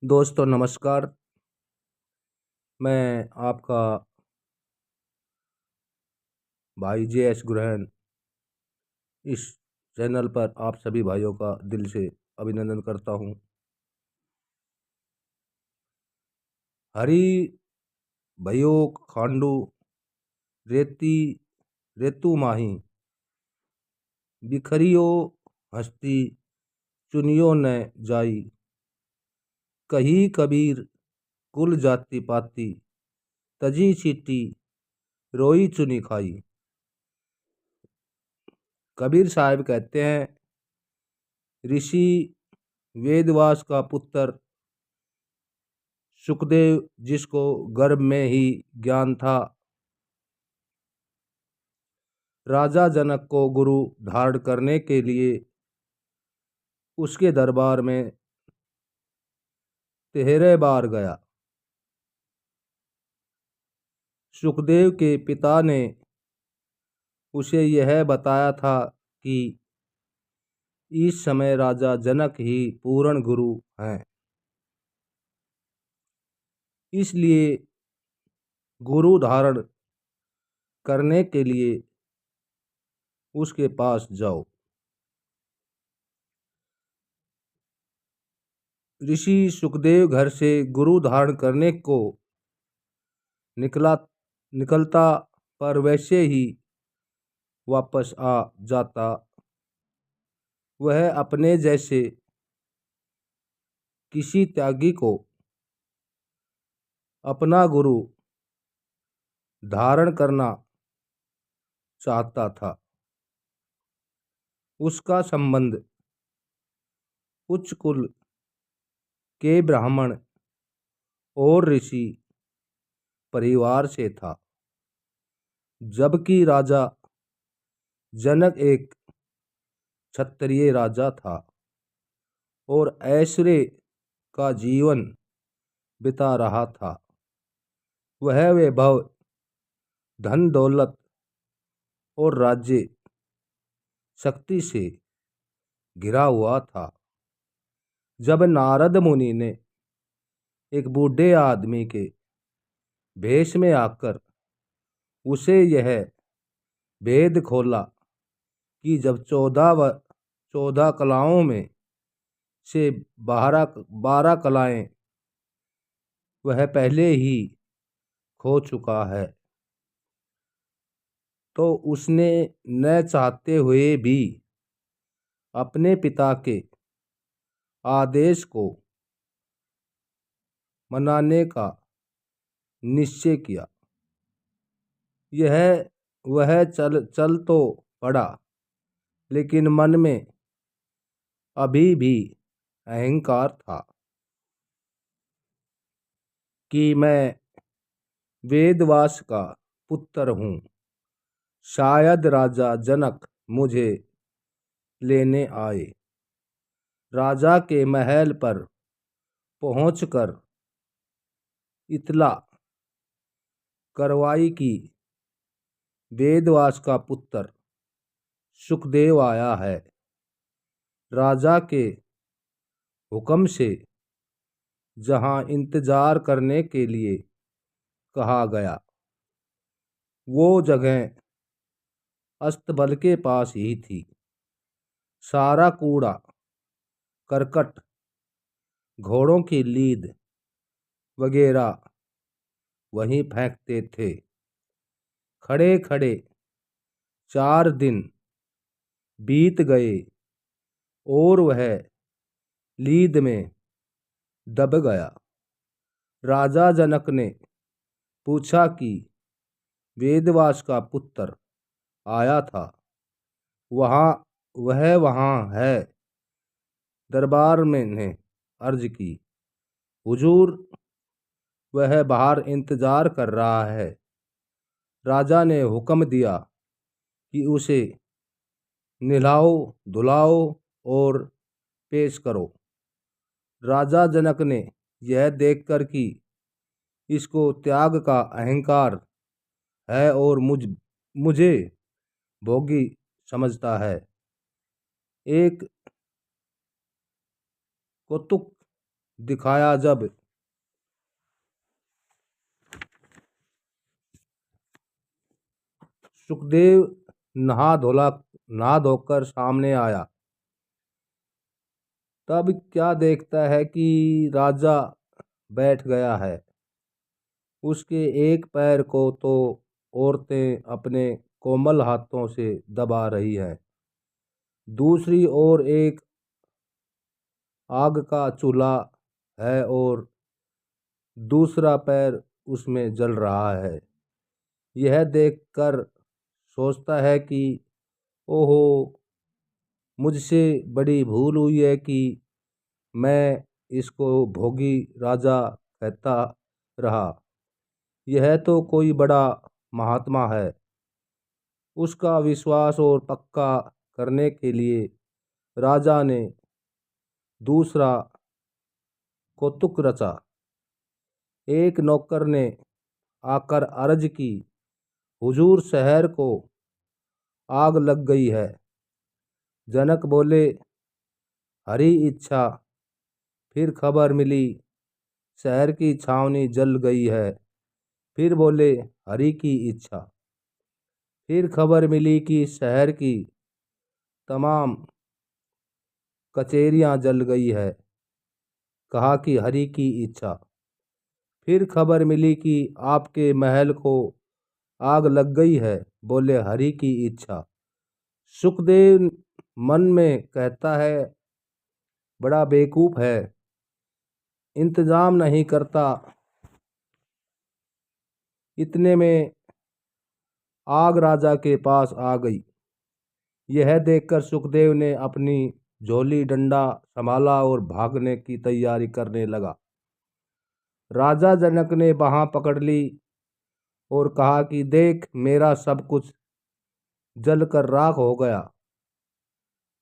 दोस्तों नमस्कार। मैं आपका भाई जे.एस. गुरहन इस चैनल पर आप सभी भाइयों का दिल से अभिनंदन करता हूं। हरी भयो खांडू रेती रेतु माही बिखरियो हस्ती चुनियो न जाई कही कबीर कुल जाति पाती तजी चीटी रोई चुनी खाई। कबीर साहब कहते हैं, ऋषि वेदव्यास का पुत्र सुखदेव, जिसको गर्भ में ही ज्ञान था, राजा जनक को गुरु धारण करने के लिए उसके दरबार में 13 बार गया। सुखदेव के पिता ने उसे यह बताया था कि इस समय राजा जनक ही पूर्ण गुरु हैं, इसलिए गुरु धारण करने के लिए उसके पास जाओ। ऋषि सुखदेव घर से गुरु धारण करने को निकलता, पर वैसे ही वापस आ जाता। वह अपने जैसे किसी त्यागी को अपना गुरु धारण करना चाहता था। उसका संबंध उच्च कुल के ब्राह्मण और ऋषि परिवार से था, जबकि राजा जनक एक क्षत्रिय राजा था और ऐश्वर्य का जीवन बिता रहा था। वह वैभव, धन दौलत और राज्य शक्ति से घिरा हुआ था। जब नारद मुनि ने एक बूढ़े आदमी के भेष में आकर उसे यह भेद खोला कि जब 14 कलाओं में से 12 कलाएं वह पहले ही खो चुका है, तो उसने न चाहते हुए भी अपने पिता के आदेश को मनाने का निश्चय किया। यह वह चल तो पड़ा, लेकिन मन में अभी भी अहंकार था कि मैं वेदव्यास का पुत्र हूँ। शायद राजा जनक मुझे लेने आए। राजा के महल पर पहुंचकर इतला करवाई कि वेदव्यास का पुत्र सुखदेव आया है। राजा के हुक्म से जहां इंतजार करने के लिए कहा गया, वो जगह अस्तबल के पास ही थी। सारा कूड़ा करकट, घोड़ों की लीद वगैरह वहीं फेंकते थे। खड़े खड़े 4 दिन बीत गए और वह लीद में दब गया। राजा जनक ने पूछा कि वेदव्यास का पुत्र आया था, वह वहाँ है। दरबार में ने अर्ज की, हुजूर, वह बाहर इंतजार कर रहा है। राजा ने हुक्म दिया कि उसे नहलाओ, धुलाओ और पेश करो। राजा जनक ने यह देखकर कि इसको त्याग का अहंकार है और मुझे भोगी समझता है, एक कौतुक दिखाया। जब सुखदेव नहा धोकर सामने आया, तब क्या देखता है कि राजा बैठ गया है। उसके एक पैर को तो औरतें अपने कोमल हाथों से दबा रही हैं, दूसरी ओर एक आग का चूल्हा है और दूसरा पैर उसमें जल रहा है। यह देखकर सोचता है कि ओहो, मुझसे बड़ी भूल हुई है कि मैं इसको भोगी राजा कहता रहा। यह तो कोई बड़ा महात्मा है। उसका विश्वास और पक्का करने के लिए राजा ने दूसरा कौतुक रचा। एक नौकर ने आकर अर्ज की, हुजूर, शहर को आग लग गई है। जनक बोले, हरी इच्छा। फिर खबर मिली, शहर की छावनी जल गई है। फिर बोले, हरि की इच्छा। फिर खबर मिली कि शहर की तमाम कचेरियां जल गई है। कहा कि हरि की इच्छा। फिर खबर मिली कि आपके महल को आग लग गई है। बोले, हरि की इच्छा। सुखदेव मन में कहता है, बड़ा बेवकूफ है, इंतजाम नहीं करता। इतने में आग राजा के पास आ गई। यह देखकर सुखदेव ने अपनी झोली डंडा संभाला और भागने की तैयारी करने लगा। राजा जनक ने बाह पकड़ ली और कहा कि देख, मेरा सब कुछ जलकर राख हो गया।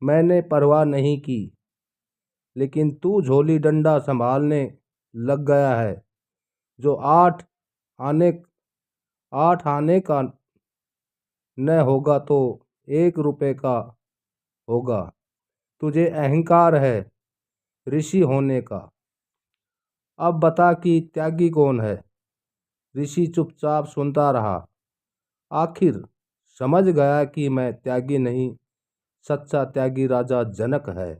मैंने परवाह नहीं की, लेकिन तू झोली डंडा संभालने लग गया है। जो आने आठ आने का न होगा तो 1 रुपए का होगा। तुझे अहंकार है ऋषि होने का। अब बता कि त्यागी कौन है। ऋषि चुपचाप सुनता रहा। आखिर समझ गया कि मैं त्यागी नहीं, सच्चा त्यागी राजा जनक है।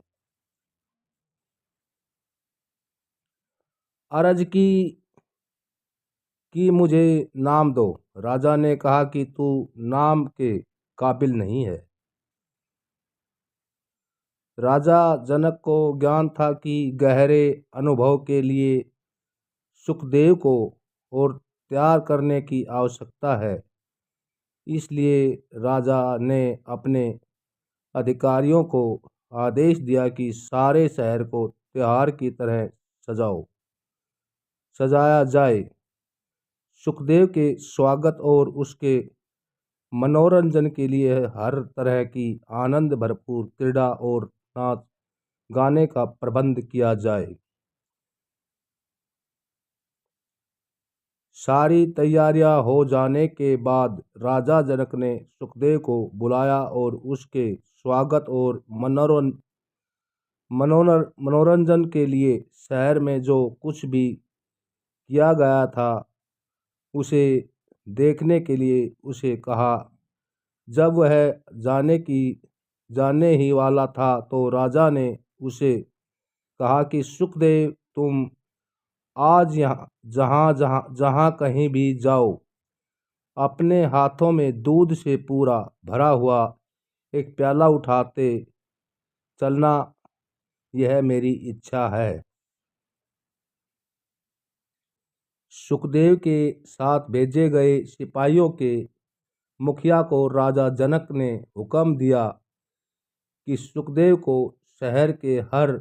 अर्ज की कि मुझे नाम दो। राजा ने कहा कि तू नाम के काबिल नहीं है। राजा जनक को ज्ञान था कि गहरे अनुभव के लिए सुखदेव को और तैयार करने की आवश्यकता है। इसलिए राजा ने अपने अधिकारियों को आदेश दिया कि सारे शहर को त्योहार की तरह सजाया जाए। सुखदेव के स्वागत और उसके मनोरंजन के लिए हर तरह की आनंद भरपूर क्रीड़ा और नाच गाने का प्रबंध किया जाए। सारी तैयारियां हो जाने के बाद राजा जनक ने सुखदेव को बुलाया और उसके स्वागत और मनोरंजन के लिए शहर में जो कुछ भी किया गया था उसे देखने के लिए उसे कहा। जब वह जाने ही वाला था तो राजा ने उसे कहा कि सुखदेव, तुम आज यहाँ जहाँ जहाँ जहाँ कहीं भी जाओ, अपने हाथों में दूध से पूरा भरा हुआ एक प्याला उठाते चलना। यह मेरी इच्छा है। सुखदेव के साथ भेजे गए सिपाहियों के मुखिया को राजा जनक ने हुक्म दिया कि सुखदेव को शहर के हर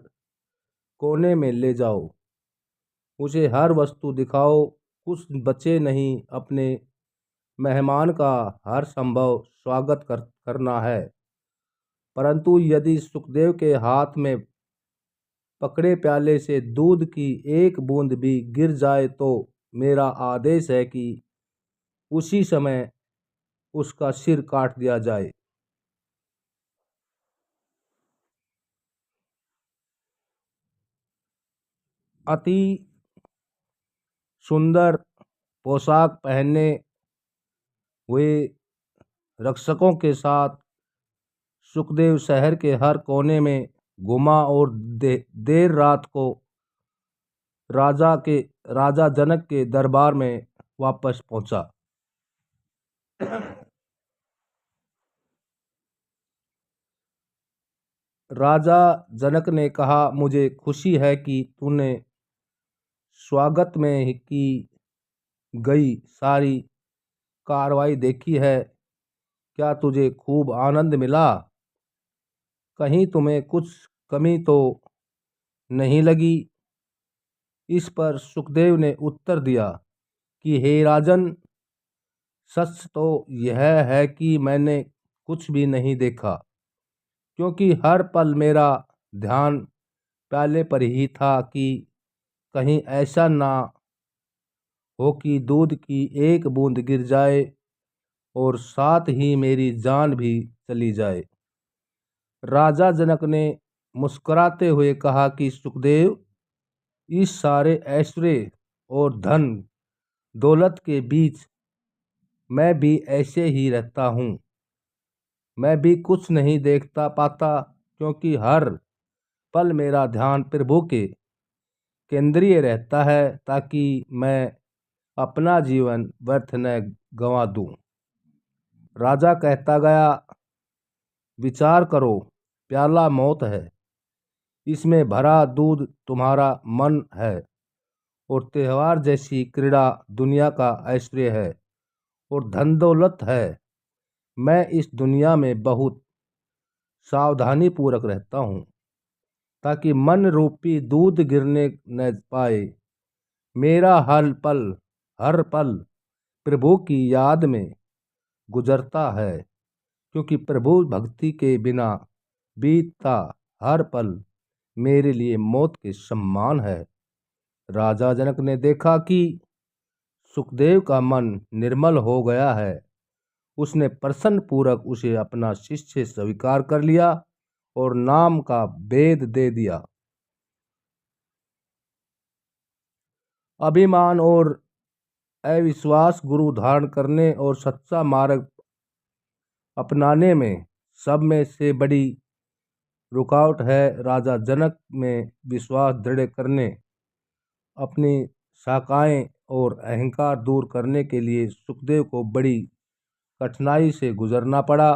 कोने में ले जाओ, उसे हर वस्तु दिखाओ, कुछ बचे नहीं। अपने मेहमान का हर संभव स्वागत करना है। परंतु यदि सुखदेव के हाथ में पकड़े प्याले से दूध की एक बूंद भी गिर जाए तो मेरा आदेश है कि उसी समय उसका सिर काट दिया जाए। अति सुंदर पोशाक पहने हुए रक्षकों के साथ सुखदेव शहर के हर कोने में घुमा और देर रात को राजा जनक के दरबार में वापस पहुंचा। राजा जनक ने कहा, मुझे खुशी है कि तूने स्वागत में की गई सारी कार्रवाई देखी है। क्या तुझे खूब आनंद मिला? कहीं तुम्हें कुछ कमी तो नहीं लगी? इस पर सुखदेव ने उत्तर दिया कि हे राजन, सच तो यह है कि मैंने कुछ भी नहीं देखा, क्योंकि हर पल मेरा ध्यान प्याले पर ही था कि कहीं ऐसा ना हो कि दूध की एक बूंद गिर जाए और साथ ही मेरी जान भी चली जाए। राजा जनक ने मुस्कुराते हुए कहा कि सुखदेव, इस सारे ऐश्वर्य और धन दौलत के बीच मैं भी ऐसे ही रहता हूँ। मैं भी कुछ नहीं देखता पाता, क्योंकि हर पल मेरा ध्यान प्रभु के केंद्रीय रहता है, ताकि मैं अपना जीवन व्यर्थ न गंवा दूं। राजा कहता गया, विचार करो, प्याला मौत है, इसमें भरा दूध तुम्हारा मन है, और त्योहार जैसी क्रीड़ा दुनिया का ऐश्वर्य है, और धन दौलत है। मैं इस दुनिया में बहुत सावधानी पूर्वक रहता हूँ, ताकि मन रूपी दूध गिरने न पाए। मेरा हर पल प्रभु की याद में गुजरता है, क्योंकि प्रभु भक्ति के बिना बीतता हर पल मेरे लिए मौत के समान है। राजा जनक ने देखा कि सुखदेव का मन निर्मल हो गया है। उसने प्रसन्न पूर्वक उसे अपना शिष्य स्वीकार कर लिया और नाम का भेद दे दिया। अभिमान और अविश्वास गुरु धारण करने और सच्चा मार्ग अपनाने में सब में से बड़ी रुकावट है। राजा जनक में विश्वास दृढ़ करने, अपनी शाखाएं और अहंकार दूर करने के लिए सुखदेव को बड़ी कठिनाई से गुजरना पड़ा।